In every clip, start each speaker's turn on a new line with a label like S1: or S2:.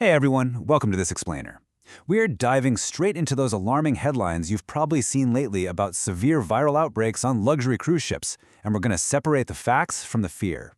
S1: Hey everyone, welcome to This Explainer. We're diving straight into those alarming headlines you've probably seen lately about severe viral outbreaks on luxury cruise ships, and we're going to separate the facts from the fear.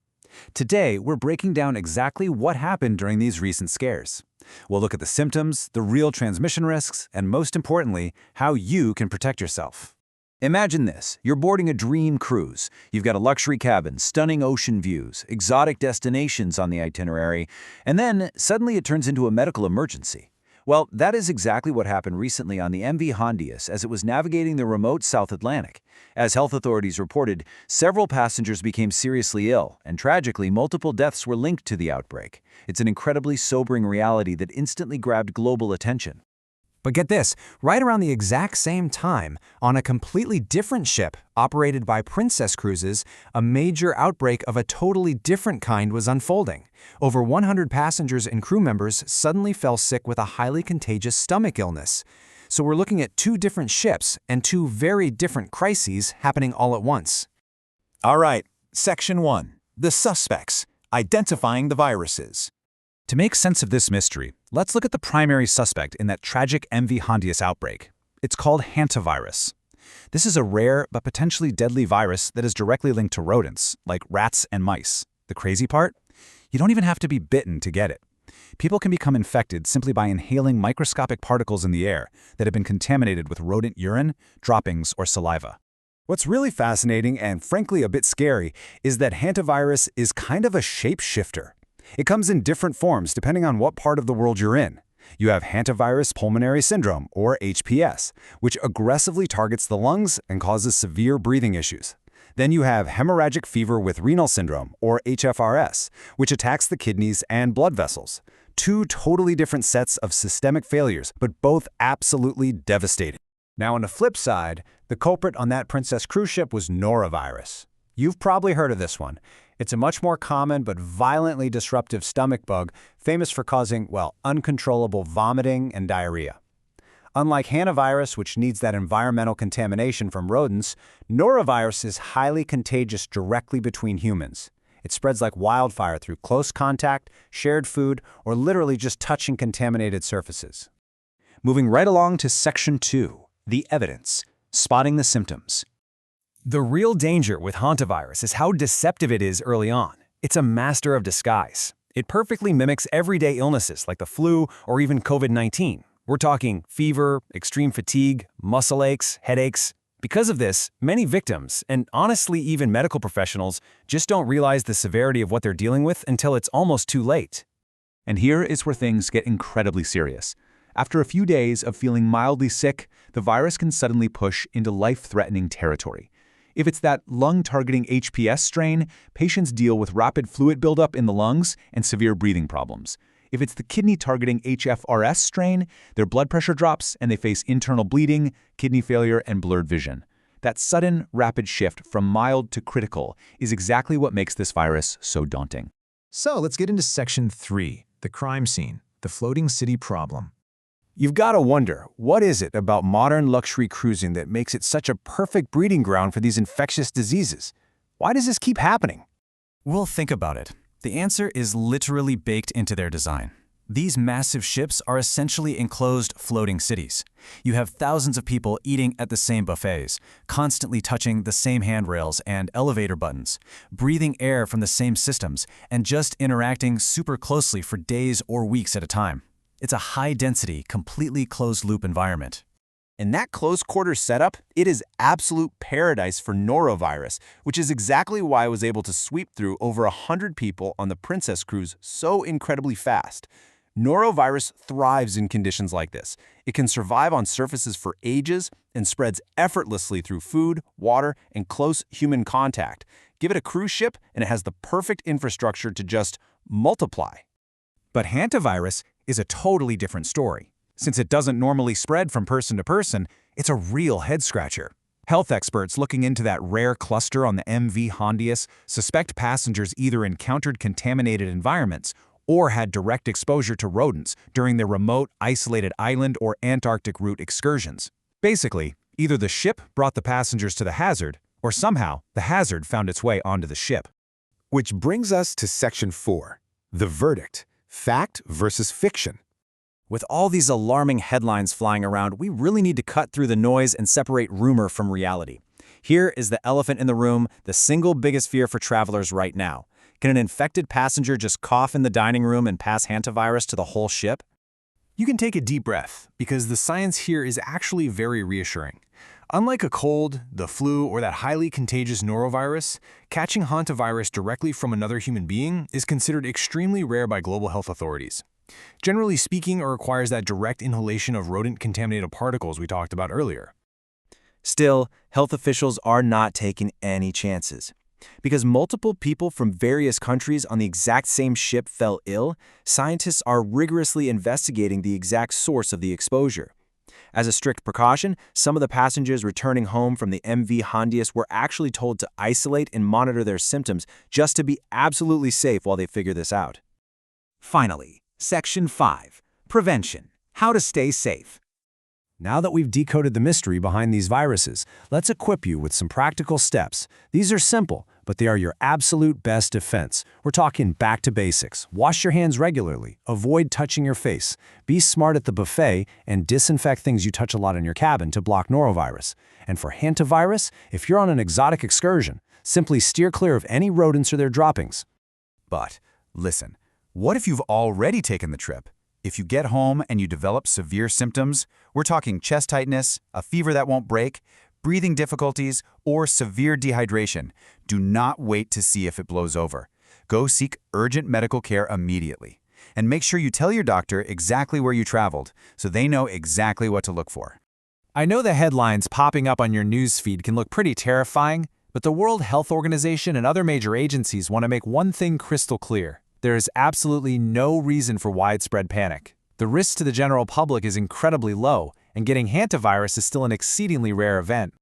S1: Today, we're breaking down exactly what happened during these recent scares. We'll look at the symptoms, the real transmission risks, and most importantly, how you can protect yourself. Imagine this. You're boarding a dream cruise. You've got a luxury cabin, stunning ocean views, exotic destinations on the itinerary, and then suddenly it turns into a medical emergency. Well, that is exactly what happened recently on the MV Hondius as it was navigating the remote South Atlantic. As health authorities reported, several passengers became seriously ill, and tragically, multiple deaths were linked to the outbreak. It's an incredibly sobering reality that instantly grabbed global attention.
S2: But get this, right around the exact same time, on a completely different ship operated by Princess Cruises, a major outbreak of a totally different kind was unfolding. Over 100 passengers and crew members suddenly fell sick with a highly contagious stomach illness. So we're looking at two different ships and two very different crises happening all at once.
S3: All right, Section 1. The suspects. Identifying the viruses.
S1: To make sense of this mystery, let's look at the primary suspect in that tragic MV Hondius outbreak. It's called Hantavirus. This is a rare but potentially deadly virus that is directly linked to rodents, like rats and mice. The crazy part? You don't even have to be bitten to get it. People can become infected simply by inhaling microscopic particles in the air that have been contaminated with rodent urine, droppings, or saliva.
S4: What's really fascinating and frankly a bit scary is that hantavirus is kind of a shapeshifter. It comes in different forms depending on what part of the world you're in. You have hantavirus pulmonary syndrome, or HPS, which aggressively targets the lungs and causes severe breathing issues. Then you have hemorrhagic fever with renal syndrome, or HFRS, which attacks the kidneys and blood vessels. Two totally different sets of systemic failures, but both absolutely devastating. Now on the flip side, the culprit on that Princess cruise ship was norovirus. You've probably heard of this one. It's a much more common but violently disruptive stomach bug, famous for causing, well, uncontrollable vomiting and diarrhea. Unlike hantavirus, which needs that environmental contamination from rodents, norovirus is highly contagious directly between humans. It spreads like wildfire through close contact, shared food, or literally just touching contaminated surfaces.
S1: Moving right along to Section 2, the evidence, spotting the symptoms.
S2: The real danger with hantavirus is how deceptive it is early on. It's a master of disguise. It perfectly mimics everyday illnesses like the flu or even COVID-19. We're talking fever, extreme fatigue, muscle aches, headaches. Because of this, many victims, and honestly even medical professionals, just don't realize the severity of what they're dealing with until it's almost too late.
S1: And here is where things get incredibly serious. After a few days of feeling mildly sick, the virus can suddenly push into life-threatening territory. If it's that lung-targeting HPS strain, patients deal with rapid fluid buildup in the lungs and severe breathing problems. If it's the kidney-targeting HFRS strain, their blood pressure drops and they face internal bleeding, kidney failure, and blurred vision. That sudden, rapid shift from mild to critical is exactly what makes this virus so daunting.
S5: So let's get into Section 3, the crime scene, the floating city problem.
S4: You've got to wonder, what is it about modern luxury cruising that makes it such a perfect breeding ground for these infectious diseases? Why does this keep happening?
S2: Well, think about it. The answer is literally baked into their design. These massive ships are essentially enclosed floating cities. You have thousands of people eating at the same buffets, constantly touching the same handrails and elevator buttons, breathing air from the same systems, and just interacting super closely for days or weeks at a time. It's a high-density, completely closed-loop environment.
S3: In that close-quarters setup, it is absolute paradise for norovirus, which is exactly why I was able to sweep through over 100 people on the Princess cruise so incredibly fast. Norovirus thrives in conditions like this. It can survive on surfaces for ages and spreads effortlessly through food, water, and close human contact. Give it a cruise ship, and it has the perfect infrastructure to just multiply.
S1: But hantavirus is a totally different story. Since it doesn't normally spread from person to person, it's a real head-scratcher. Health experts looking into that rare cluster on the MV Hondius suspect passengers either encountered contaminated environments or had direct exposure to rodents during their remote, isolated island or Antarctic route excursions. Basically, either the ship brought the passengers to the hazard, or somehow the hazard found its way onto the ship.
S4: Which brings us to Section 4, the verdict, Fact versus fiction.
S2: With all these alarming headlines flying around, we really need to cut through the noise and separate rumor from reality. Here is the elephant in the room, the single biggest fear for travelers right now. Can an infected passenger just cough in the dining room and pass hantavirus to the whole ship?
S3: You can take a deep breath, because the science here is actually very reassuring. Unlike a cold, the flu, or that highly contagious norovirus, catching hantavirus directly from another human being is considered extremely rare by global health authorities. Generally speaking, it requires that direct inhalation of rodent-contaminated particles we talked about earlier.
S2: Still, health officials are not taking any chances. Because multiple people from various countries on the exact same ship fell ill, scientists are rigorously investigating the exact source of the exposure. As a strict precaution, some of the passengers returning home from the MV Hondius were actually told to isolate and monitor their symptoms just to be absolutely safe while they figure this out.
S1: Finally, Section 5. Prevention. How to stay safe.
S4: Now that we've decoded the mystery behind these viruses, let's equip you with some practical steps. These are simple, but they are your absolute best defense. We're talking back to basics. Wash your hands regularly. Avoid touching your face. Be smart at the buffet and disinfect things you touch a lot in your cabin to block norovirus. And for hantavirus, if you're on an exotic excursion, simply steer clear of any rodents or their droppings.
S1: But listen, what if you've already taken the trip? If you get home and you develop severe symptoms, we're talking chest tightness, a fever that won't break, breathing difficulties, or severe dehydration, do not wait to see if it blows over. Go seek urgent medical care immediately. And make sure you tell your doctor exactly where you traveled, so they know exactly what to look for. I know the headlines popping up on your news feed can look pretty terrifying, but the World Health Organization and other major agencies want to make one thing crystal clear. There is absolutely no reason for widespread panic. The risk to the general public is incredibly low, and getting hantavirus is still an exceedingly rare event.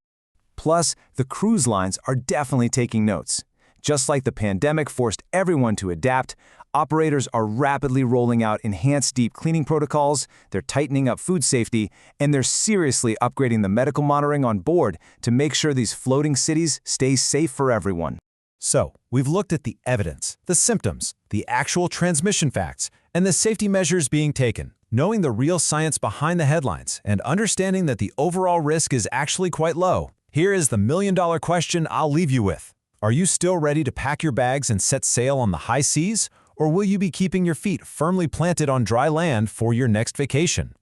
S2: Plus, the cruise lines are definitely taking notes. Just like the pandemic forced everyone to adapt, operators are rapidly rolling out enhanced deep cleaning protocols, they're tightening up food safety, and they're seriously upgrading the medical monitoring on board to make sure these floating cities stay safe for everyone.
S5: So, we've looked at the evidence, the symptoms, the actual transmission facts, and the safety measures being taken. Knowing the real science behind the headlines and understanding that the overall risk is actually quite low, here is the million-dollar question I'll leave you with. Are you still ready to pack your bags and set sail on the high seas, or will you be keeping your feet firmly planted on dry land for your next vacation?